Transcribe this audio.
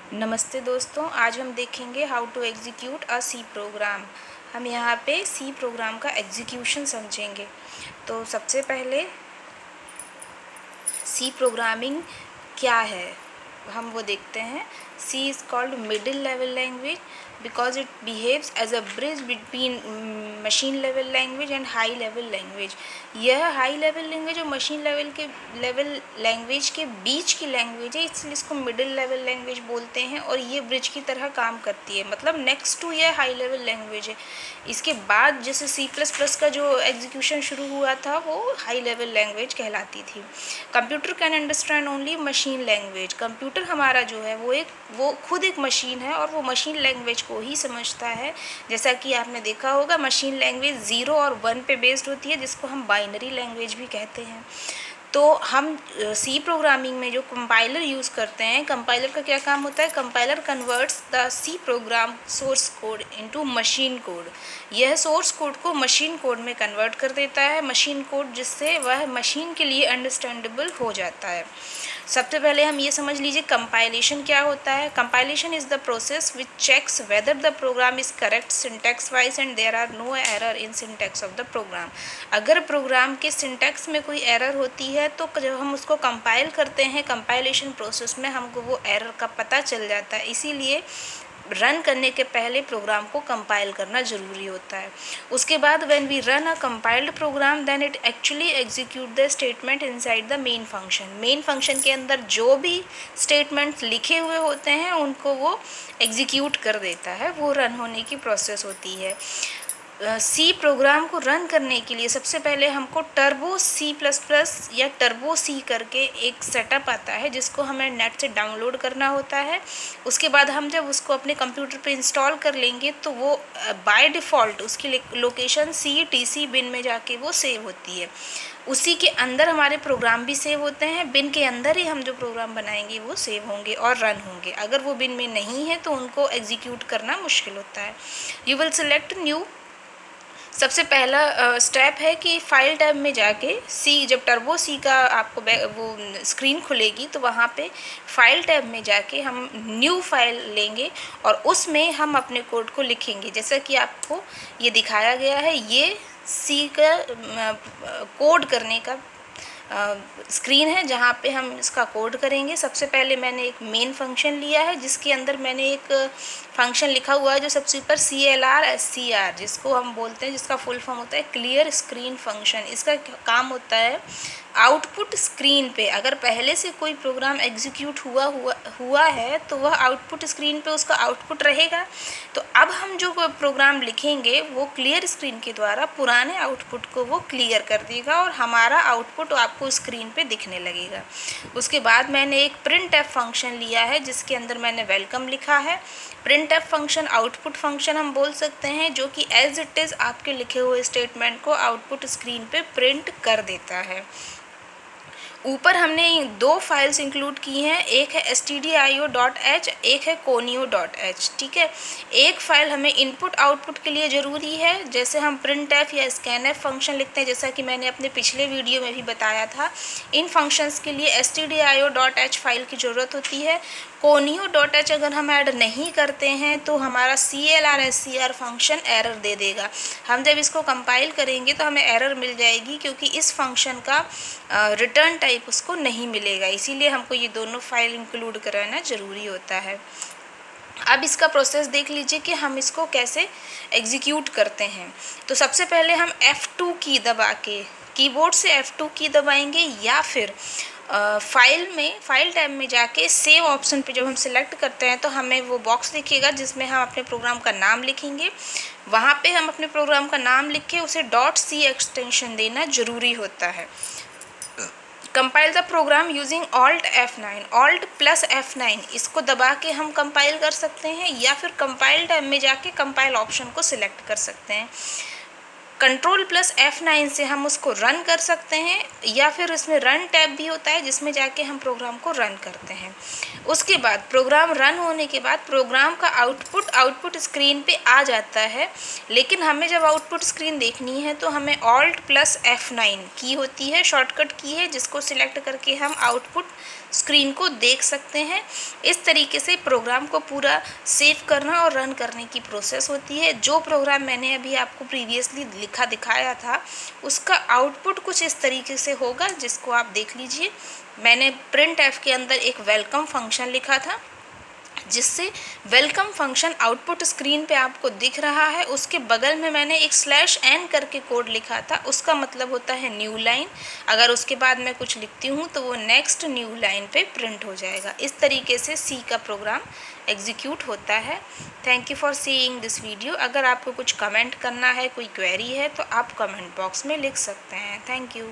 नमस्ते दोस्तों, आज हम देखेंगे how to execute a C program. हम यहाँ पे सी प्रोग्राम का एग्जीक्यूशन समझेंगे। तो सबसे पहले सी प्रोग्रामिंग क्या है हम वो देखते हैं। C is called middle level language because it behaves as a bridge between machine level language and high level language. यह हाई लेवल लैंग्वेज और मशीन लेवल लैंग्वेज के बीच की लैंग्वेज है, इसलिए इसको मिडिल लेवल लैंग्वेज बोलते हैं। और ये ब्रिज की तरह काम करती है, मतलब नेक्स्ट टू यह हाई लेवल लैंग्वेज है। इसके बाद जैसे C++ का जो एग्जीक्यूशन शुरू हुआ था वो हाई लेवल लैंग्वेज कहलाती थी। Computer can understand only machine language. Computer हमारा जो है वो खुद एक मशीन है और वो मशीन लैंग्वेज को ही समझता है। जैसा कि आपने देखा होगा, मशीन लैंग्वेज 0 और 1 पे बेस्ड होती है, जिसको हम बाइनरी लैंग्वेज भी कहते हैं। तो हम सी प्रोग्रामिंग में जो कंपाइलर यूज़ करते हैं, कंपाइलर का क्या काम होता है? Compiler converts the C program source code into machine code. यह सोर्स कोड को मशीन कोड में कन्वर्ट कर देता है, मशीन कोड, जिससे वह मशीन के लिए अंडरस्टैंडेबल हो जाता है। सबसे पहले हम ये समझ लीजिए कंपाइलेशन क्या होता है। Compilation is the process which checks whether the program is correct syntax wise and there are no error in syntax of the program. अगर प्रोग्राम के सिंटैक्स में कोई एरर होती है तो जब हम उसको कंपाइल करते हैं, कंपाइलेशन प्रोसेस में हमको वो एरर का पता चल जाता है। इसीलिए रन करने के पहले प्रोग्राम को कंपाइल करना ज़रूरी होता है। उसके बाद when we run a compiled program then it actually execute the statement inside the main function. Main function के अंदर जो भी स्टेटमेंट्स लिखे हुए होते हैं उनको वो एग्जीक्यूट कर देता है, वो रन होने की प्रोसेस होती है। सी प्रोग्राम को रन करने के लिए सबसे पहले हमको टर्बो C++ या टर्बो सी करके एक सेटअप आता है, जिसको हमें नेट से डाउनलोड करना होता है। उसके बाद हम जब उसको अपने कंप्यूटर पे इंस्टॉल कर लेंगे तो वो बाय डिफ़ॉल्ट उसकी लोकेशन CTC बिन में जाके वो सेव होती है। उसी के अंदर हमारे प्रोग्राम भी सेव होते हैं। बिन के अंदर ही हम जो प्रोग्राम बनाएंगे वो सेव होंगे और रन होंगे। अगर वो बिन में नहीं है तो उनको एग्जीक्यूट करना मुश्किल होता है। You will select new. सबसे पहला स्टेप है कि फाइल टैब में जाके जब टर्बो सी का आपको वो स्क्रीन खुलेगी तो वहाँ पे फाइल टैब में जाके हम न्यू फाइल लेंगे और उसमें हम अपने कोड को लिखेंगे। जैसा कि आपको ये दिखाया गया है, ये सी का कोड करने का स्क्रीन है जहाँ पे हम इसका कोड करेंगे। सबसे पहले मैंने एक मेन फंक्शन लिया है जिसके अंदर मैंने एक फंक्शन लिखा हुआ है जो सबसे ऊपर CLR SCR, जिसको हम बोलते हैं, जिसका फुल फॉर्म होता है क्लियर स्क्रीन फंक्शन। इसका काम होता है आउटपुट स्क्रीन पे अगर पहले से कोई प्रोग्राम एग्जीक्यूट हुआ है तो वह आउटपुट स्क्रीन पे उसका आउटपुट रहेगा। तो अब हम जो प्रोग्राम लिखेंगे वो क्लियर स्क्रीन के द्वारा पुराने आउटपुट को वो क्लियर कर देगा और हमारा आउटपुट आपको स्क्रीन पे दिखने लगेगा। उसके बाद मैंने एक printf फंक्शन लिया है जिसके अंदर मैंने वेलकम लिखा है। printf फंक्शन आउटपुट फंक्शन हम बोल सकते हैं, जो कि एज इट इज़ आपके लिखे हुए स्टेटमेंट को आउटपुट स्क्रीन पे प्रिंट कर देता है। ऊपर हमने 2 फाइल्स इंक्लूड की हैं, एक है stdio.h, एक है conio.h। ठीक है, एक फ़ाइल हमें इनपुट आउटपुट के लिए ज़रूरी है, जैसे हम printf या scanf फंक्शन लिखते हैं, जैसा कि मैंने अपने पिछले वीडियो में भी बताया था। इन फंक्शंस के लिए stdio.h फाइल की ज़रूरत होती है। conio.h अगर हम ऐड नहीं करते हैं तो हमारा CLR SCR फंक्शन एरर दे देगा। हम जब इसको कंपाइल करेंगे तो हमें एरर मिल जाएगी, क्योंकि इस फंक्शन का रिटर्न टाइप उसको नहीं मिलेगा। इसीलिए हमको ये दोनों फाइल इंक्लूड कराना ज़रूरी होता है। अब इसका प्रोसेस देख लीजिए कि हम इसको कैसे एग्जीक्यूट करते हैं। तो सबसे पहले हम F2 की दबा के, कीबोर्ड से F2 की दबाएंगे, या फिर फाइल टैब में जाके सेव ऑप्शन पे जब हम सिलेक्ट करते हैं तो हमें वो बॉक्स दिखेगा जिसमें हम अपने प्रोग्राम का नाम लिखेंगे। वहाँ पे हम अपने प्रोग्राम का नाम लिख के उसे .c एक्सटेंशन देना ज़रूरी होता है। Compile the program using Alt plus F9 इसको दबा के हम कंपाइल कर सकते हैं, या फिर कंपाइल टैब में जाके कंपाइल ऑप्शन को सिलेक्ट कर सकते हैं। कंट्रोल प्लस F9 से हम उसको रन कर सकते हैं, या फिर इसमें रन टैब भी होता है जिसमें जाके हम प्रोग्राम को रन करते हैं। उसके बाद प्रोग्राम रन होने के बाद प्रोग्राम का आउटपुट स्क्रीन पे आ जाता है। लेकिन हमें जब आउटपुट स्क्रीन देखनी है तो हमें Alt प्लस F9 की होती है, शॉर्टकट की है, जिसको सिलेक्ट करके हम आउटपुट स्क्रीन को देख सकते हैं। इस तरीके से प्रोग्राम को पूरा सेव करना और रन करने की प्रोसेस होती है। जो प्रोग्राम मैंने अभी आपको प्रीवियसली लिखा दिखाया था उसका आउटपुट कुछ इस तरीके से होगा, जिसको आप देख लीजिए। मैंने प्रिंट एफ के अंदर एक वेलकम फंक्शन लिखा था, जिससे वेलकम फंक्शन आउटपुट स्क्रीन पे आपको दिख रहा है। उसके बगल में मैंने एक /n करके कोड लिखा था, उसका मतलब होता है न्यू लाइन। अगर उसके बाद मैं कुछ लिखती हूँ तो वो नेक्स्ट न्यू लाइन पे प्रिंट हो जाएगा। इस तरीके से सी का प्रोग्राम एग्जीक्यूट होता है। Thank you for seeing this video. अगर आपको कुछ कमेंट करना है, कोई क्वेरी है, तो आप कमेंट बॉक्स में लिख सकते हैं। Thank you.